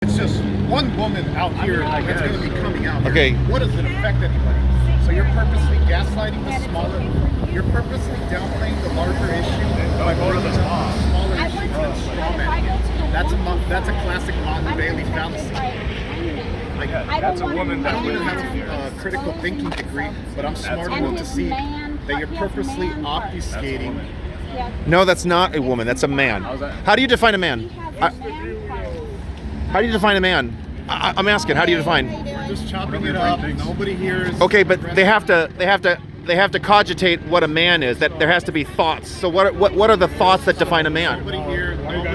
It's just one woman out here that's going to be coming out. Okay. What does it affect anybody? So you're purposely gaslighting the smaller. You're purposely downplaying the larger issue by bringing up the smaller issue and straw man. That's a classic Martin Bailey fallacy. Like, That's a woman. I don't even have a critical thinking degree, but I'm smart enough to see that you're purposely obfuscating. No, that's not a woman. That's a man. How do you define a man? How do you define a man? I'm asking. How do you define? We're just chopping it up. Nobody hears. Okay, but they have to cogitate what a man is. That there has to be thoughts. So what are the thoughts that define a man? Nobody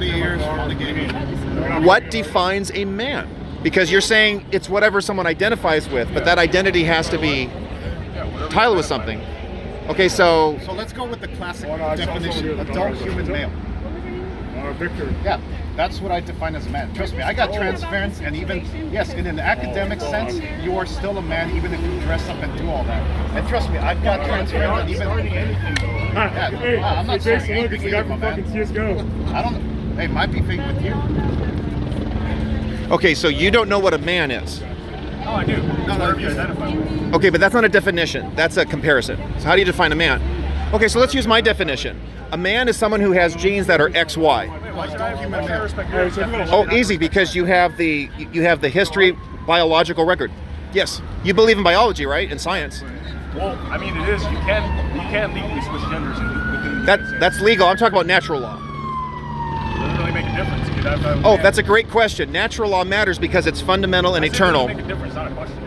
hears renegade. What defines a man? Because you're saying it's whatever someone identifies with, but that identity has to be tied with something. Okay, so let's go with the classic definition: adult human male. Victor. Yeah, that's what I define as a man. Trust me, I got transference, and even yes, in an academic sense, you are still a man, even if you dress up and do all that. And trust me, I've got transference, and even I'm not saying anything either, my man. I don't. Hey, might be fake with you. okay, so you don't know what a man is. Oh, I do. No. Okay, but that's not a definition. That's a comparison. So how do you define a man? Okay, so let's use my definition. A man is someone who has genes that are XY. Oh, easy, because you have the history biological record. Yes, you believe in biology, right? In science. Well, I mean, it is. You can legally switch genders within the That's legal. I'm talking about natural law. Doesn't really make a difference. Oh, that's a great question. Natural law matters because it's fundamental and eternal. Make a difference, not a question.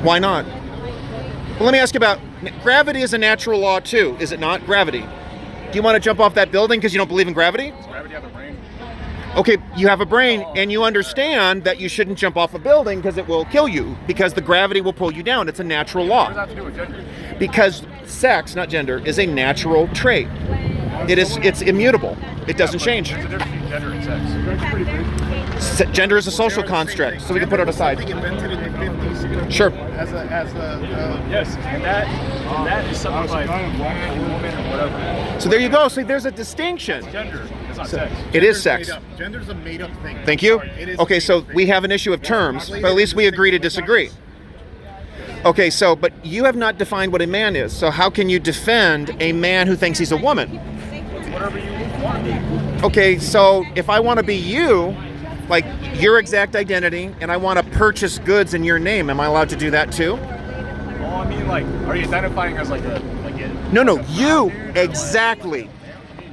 Why not? Well, let me ask you about gravity. Is a natural law too, is it not? Gravity. Do you want to jump off that building because you don't believe in gravity? Does gravity have a brain? Okay, you have a brain and you understand that you shouldn't jump off a building because it will kill you, because the gravity will pull you down. It's a natural What does law. that have to do with gender? Because sex, not gender, is a natural trait. It's immutable. It doesn't change. There's a difference between gender and sex. Gender is a social construct, so we can put it aside. Something invented in the 50s. Sure. Yes, and that is something like man, woman, or whatever. So there you go. So there's a distinction. Gender. It's not sex. It is sex. Gender's a made up thing. Thank you. Sorry, it is Okay, a so made-up we thing. have an issue of terms, but at least we agree to disagree. Okay, so, but you have not defined what a man is. So how can you defend a man who thinks he's a woman? Whatever you want to be. Okay, so if I want to be you, like your exact identity, and I want to purchase goods in your name, am I allowed to do that too? Well, I mean, like, are you identifying as like a No, you exactly.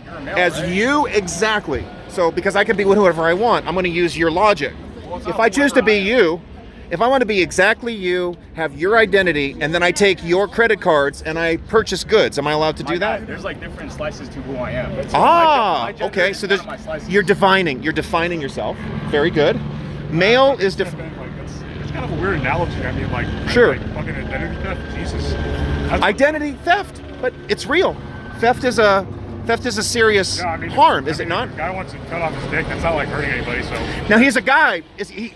You're a male, As right? you exactly. So because I can be whoever I want, I'm going to use your logic. If I choose to be you, if I want to be exactly you, have your identity, and then I take your credit cards and I purchase goods, am I allowed to do that? There's like different slices to who I am. Ah, My gender okay. is So one there's, of my slices. you're defining yourself. Very good. Male is It's kind of a weird analogy. I mean, like, Sure. like fucking identity theft. Jesus. identity theft, but it's real. Theft is a serious Yeah, I mean, harm, is it not? If a guy wants to cut off his dick, that's not like hurting anybody. So. Now he's a guy,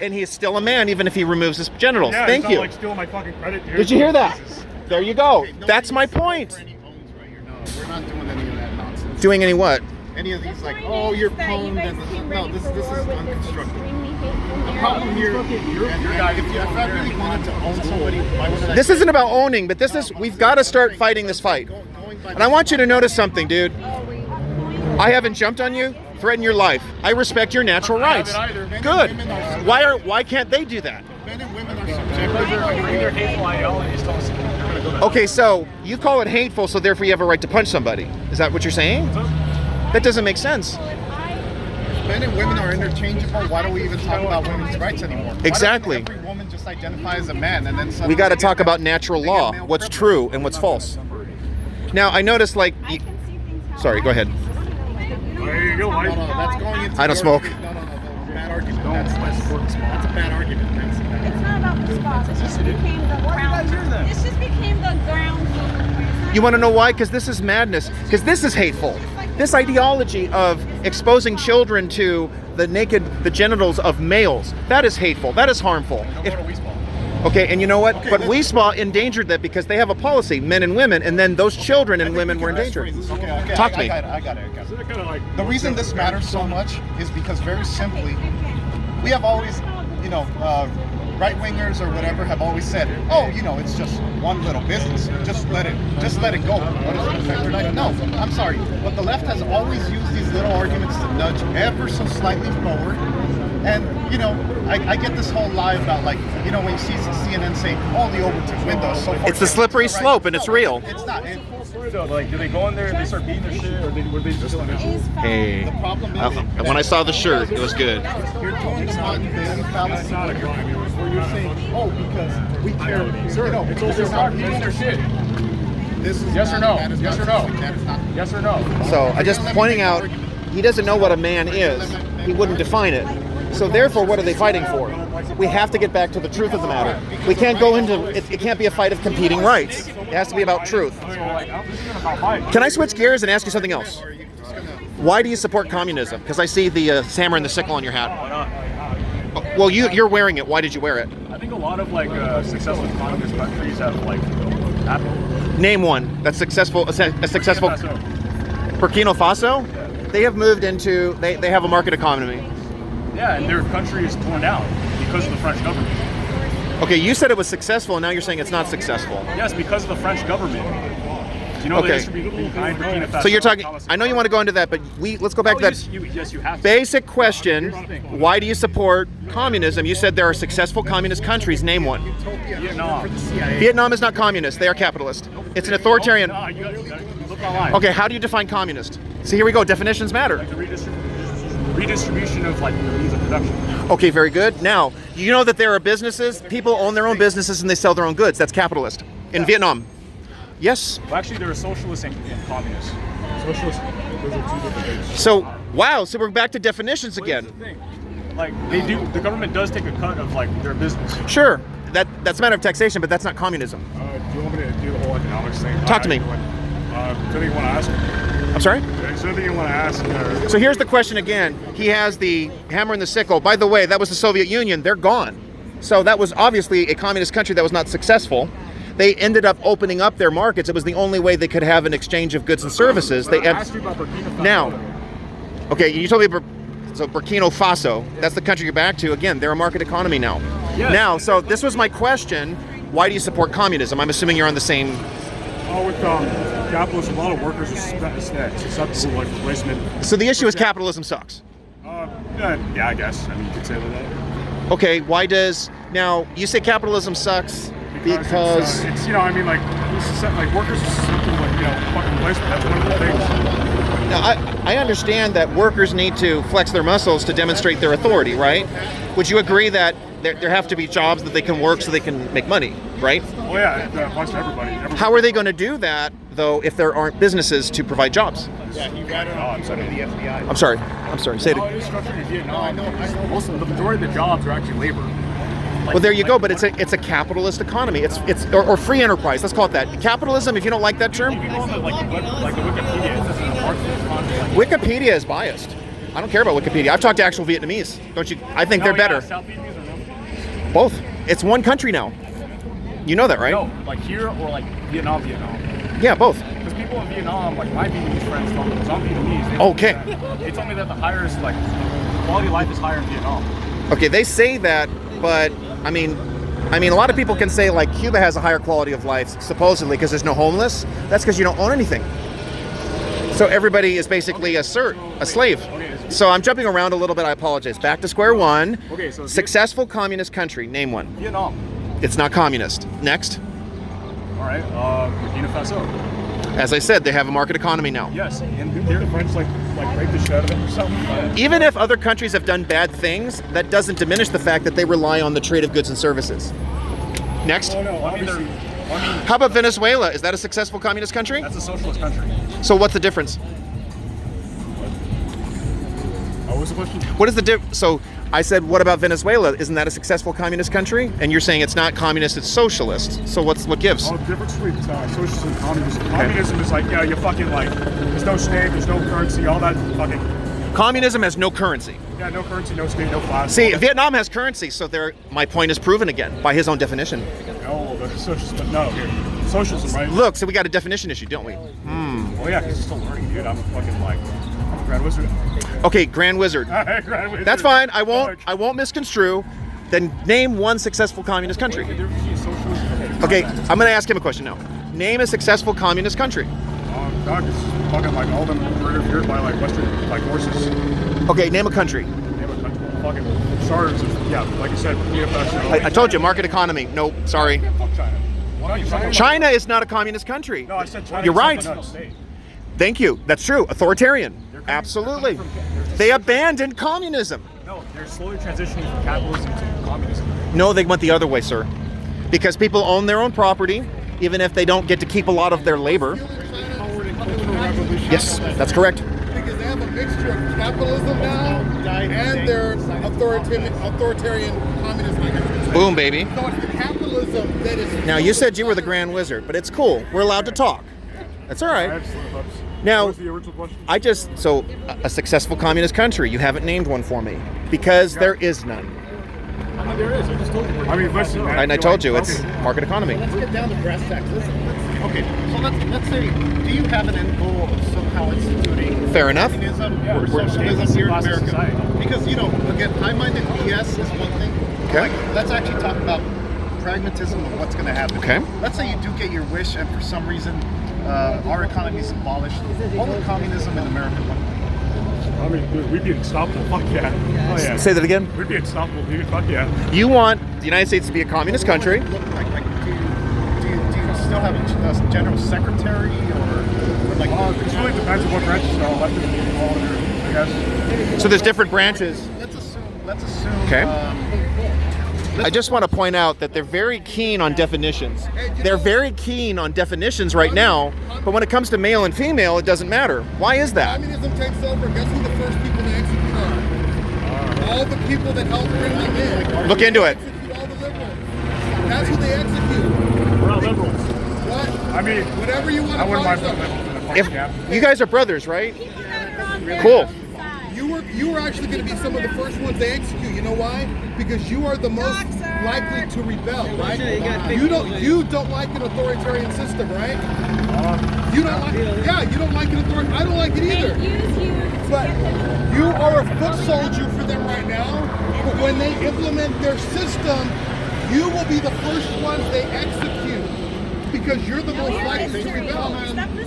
and he is still a man, even if he removes his genitals. Yeah, Thank it's you. not like stealing my fucking credit. Dude. Did you hear that? Jesus. There you go. Okay, nobody That's my is looking point. for any owns right here. No, we're not doing any of that nonsense. Doing any what? Any of these like, oh, you're pwned, and no, this is unconstructive. The problem here, and if I really wanted to own somebody, why wouldn't I? This isn't about owning, but we've got to start fighting this fight. And I want you to notice something, dude. I haven't jumped on you, threatened your life. I respect your natural rights. Good. Why can't they do that? Men and women are Bring subjective. their hateful ideologies to us. You're gonna go back. Okay, so you call it hateful, so therefore you have a right to punch somebody. Is that what you're saying? That doesn't make sense. Men and women are interchangeable. Why do we even talk about women's rights anymore? Exactly. Why doesn't every woman just identify as a man, and then We suddenly got to they talk get about male- natural they get law, male what's privilege? true and what's false. Now, I noticed like, sorry, go ahead. There you go. No, no, that's going into. I don't your- smoke. No, bad argument. That's a bad argument. It's not about the spas. It just became the ground. This just became the ground. You want to know why? Because this is madness. Because this is hateful. This ideology of exposing children to the genitals of males, that is hateful. That is harmful. Don't go to Weesball. Okay, and you know what? But WeSpa endangered that because they have a policy, men and women, and then those children and women were endangered. Okay, Talk to I me. got it. Isn't it kind of like The reason this matters so much is because very simply, we have always, you know, right wingers or whatever have always said, oh, you know, it's just one little business. Just let it go. What does it affect your life? No, I'm sorry, but the left has always used these little arguments to nudge ever so slightly forward. And, you know, I get this whole lie about, like, you know, when you see CNN say, oh, the Overton window, so far. It's a slippery slope, and it's real. It's not. Like, do they go in there and they start beating their shit, or were they just doing it? Hey, The problem is, when I saw the shirt, it was good. you're talking about the fallacy. Where you're saying, oh, because we care. Sir, You know, it's also this is about not beating their shit. This is Yes or not- no? that is Yes not or no? something that is not. Yes or no? So I just pointing out, he doesn't know what a man is. He wouldn't define it. So therefore, what are they fighting for? We have to get back to the truth of the matter. We can't go into it. It can't be a fight of competing rights. It has to be about truth. Can I switch gears and ask you something else? Why do you support communism? Because I see the hammer and the sickle on your hat. Why not? Well, you're wearing it. Why did you wear it? I think a lot of like successful communist countries have like Name one that's successful. A successful Burkina Faso. They have moved into. They have a market economy. Yeah, and their country is torn down because of the French government. Okay, you said it was successful, and now you're saying it's not successful. Yes, because of the French government. Do you know Okay. the history behind Burkina Faso? So you're talking. I know you want to go into that, but let's go back to that Yes, you have to. basic question. Why do you support communism? You said there are successful communist countries. Name one. Vietnam. Vietnam is not communist. They are capitalist. It's an authoritarian. No, you look online. Okay, how do you define communist? See, here we go. Definitions matter. Like the redistribution of like the means of production. Okay, very good. Now, you know that there are businesses, people own their own businesses and they sell their own goods. That's capitalist. In Vietnam. Yes. Well, actually, there are socialists and communists. Socialists, those are two different things. So, wow, so we're back to definitions But here's again. the thing. Like, the government does take a cut of like their business. Sure, that's a matter of taxation, but that's not communism. Do you want me to do the whole economics thing? Talk to me. Something you want to ask? I'm sorry? Something you want to ask? So here's the question again. He has the hammer and the sickle. By the way, that was the Soviet Union. They're gone. So that was obviously a communist country that was not successful. They ended up opening up their markets. It was the only way they could have an exchange of goods and services. I asked you about Burkina Faso. Now, okay, you told me so Burkina Faso. That's the country you're back to. Again, they're a market economy now. Yes. Now, so this was my question. Why do you support communism? I'm assuming you're on the same. With capitalism, a lot of workers are susceptible to like replacement. So the issue is capitalism sucks. Yeah, I guess. I mean, you could say that. Okay, why does now you say capitalism sucks because it's you know, I mean, like workers are susceptible to like, you know, fucking replacement. That's one of the things. now, I understand that workers need to flex their muscles to demonstrate their authority, right? Would you agree that there have to be jobs that they can work so they can make money, right? Oh yeah, it applies to everybody. How are they going to do that though if there aren't businesses to provide jobs? Yeah, you got it on the FBI. I'm sorry. Say it. Oh, it is structured in Vietnam. Most of the majority of the jobs are actually labor. Well, there you go. But it's a capitalist economy. It's or free enterprise. Let's call it that. Capitalism. If you don't like that term, If you go on the Wikipedia, it says in the Marxist economy. Wikipedia is biased. I don't care about Wikipedia. I've talked to actual Vietnamese. Don't you? I think they're better. South Vietnamese or no? Both. It's one country now. You know that, right? No, like here or like Vietnam. Yeah, both. Because people in Vietnam, like my Vietnamese friends told me, because I'm Vietnamese. Okay. They told me that the quality of life is higher in Vietnam. Okay, they say that, but I mean, a lot of people can say like Cuba has a higher quality of life supposedly because there's no homeless. That's because you don't own anything. So everybody is basically a slave. So I'm jumping around a little bit. I apologize. Back to square one. Okay, so successful communist country. Name one. Vietnam. It's not communist. Next. All right, Burkina Faso. As I said, they have a market economy now. Yes, and Did the French like rape the shit out of them or something? Even if other countries have done bad things, that doesn't diminish the fact that they rely on the trade of goods and services. Next. Oh no, I mean, obviously. How about Venezuela? Is that a successful communist country? that's a socialist country. So what's the difference? What was the question? What is the difference? So I said, what about Venezuela? Isn't that a successful communist country? And you're saying it's not communist, it's socialist. So what gives? Oh, the difference between socialism and communism. Communism is like, you fucking like, there's no state, there's no currency, all that fucking. Communism has no currency. Yeah, no currency, no state, no class. See, Vietnam has currency, so my point is proven again by his own definition. No, the socialism, no, here. Socialism, right? Look, so we got a definition issue, don't we? Oh yeah, because you're still learning, dude. I'm fucking like, I'm a grad wizard. Okay, Grand Wizard. All right, Grand Wizard. That's fine. I won't misconstrue. Then name one successful communist country. Okay, I'm going to ask him a question now. Name a successful communist country. God, it's fucking like all of them were interfered by like Western like forces. Okay, name a country. Name a country. Fucking SARS. Yeah, like you said, I told you, market economy. Nope, sorry. Fuck China. Why don't you China is not a communist country. No, I said China. You're right. State. Thank you. That's true. Authoritarian. Absolutely. They abandoned communism. No, they're slowly transitioning from capitalism to communism. No, they went the other way, sir. Because people own their own property, even if they don't get to keep a lot of their labor. Yes, that's correct. Because they have a mixture of capitalism now and their authoritarian communism. Boom, baby. So it's the capitalism that is. Now, you said you were the Grand Wizard, but it's cool. We're allowed to talk. That's all right. Now, What's the original question? a successful communist country. You haven't named one for me because there is none. I mean, there is. I just told you. I mean, listen. Man, And I told you, it's market economy. Let's get down to brass tacks. Okay, so let's say, do you have an end goal of somehow instituting Fair enough. communism Yeah, or we're socialism here in class America? society. Because, again, high-minded BS is one thing. Okay. Like, let's actually talk about pragmatism of what's going to happen. Okay. Let's say you do get your wish, and for some reason, our economy is abolished. What would communism in America look like? I mean, dude, we'd be unstoppable. Fuck yeah. Oh yeah. Say that again. We'd be unstoppable, dude. Fuck yeah. You want the United States to be a communist country. What would it look like? Do you still have a general secretary or like? It really depends on what branches are elected to be involved in, I guess. So there's different branches. Let's assume. Okay. I just want to point out that they're very keen on definitions. They're very keen on definitions right now, but when it comes to male and female, it doesn't matter. Why is that? Communism takes over. Guess who the first people to execute are? All the people that helped bring them in. Look into it. Execute all the liberals. That's who they execute. We're all liberals. What? I mean, Whatever you want to I wouldn't call mind yourself. putting liberals in the If fucking cap. you guys are brothers, right? People that are on their Cool. side. You were actually going to be some of the first ones they execute. You know why? Because you are the most Doctor. likely to rebel, right? You don't like an authoritarian system, right? You don't like. Yeah, you don't like an authoritarian. I don't like it They either. use you to But get them. you are a foot soldier for them right now. But when they implement their system, you will be the first ones they execute because you're the most likely to rebel.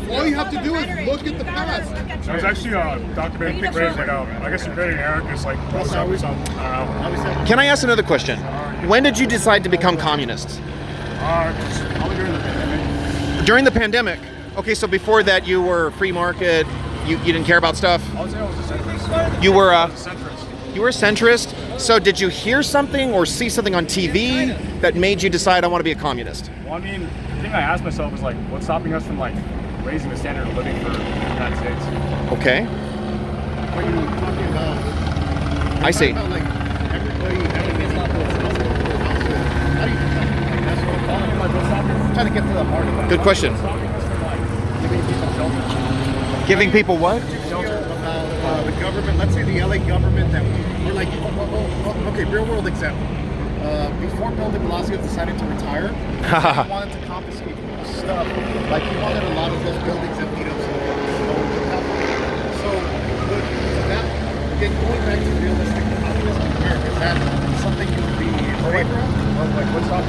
All you have to do is look at the past. There's actually a documentary great right now. I guess you're creating anarchists like what's up with some. I don't know. Can I ask another question? When did you decide to become communists? Just probably during the pandemic. During the pandemic. Okay, so before that you were free market, you didn't care about stuff. I would say I was a centrist. You were I was a centrist. you were a centrist. So did you hear something or see something on TV that made you decide I want to be a communist? Well, I mean, the thing I asked myself is like, what's stopping us from like raising the standard of living for the United States? Okay. When you're talking about, I see. About, like everybody's not for itself. How do you define it? Like, that's what I'm trying to get to the heart of that. Good question. Stopping us from like giving people shelter. Giving people what? Feel about the government, let's say the LA government, that we're like, okay, real world example. Before Bill de Blasio decided to retire, he wanted to confiscate people's stuff. Like, he wanted a lot of those buildings emptied up. So that, again, going back to realistic communism here, is that something you would be in favor of? Like, what's stopping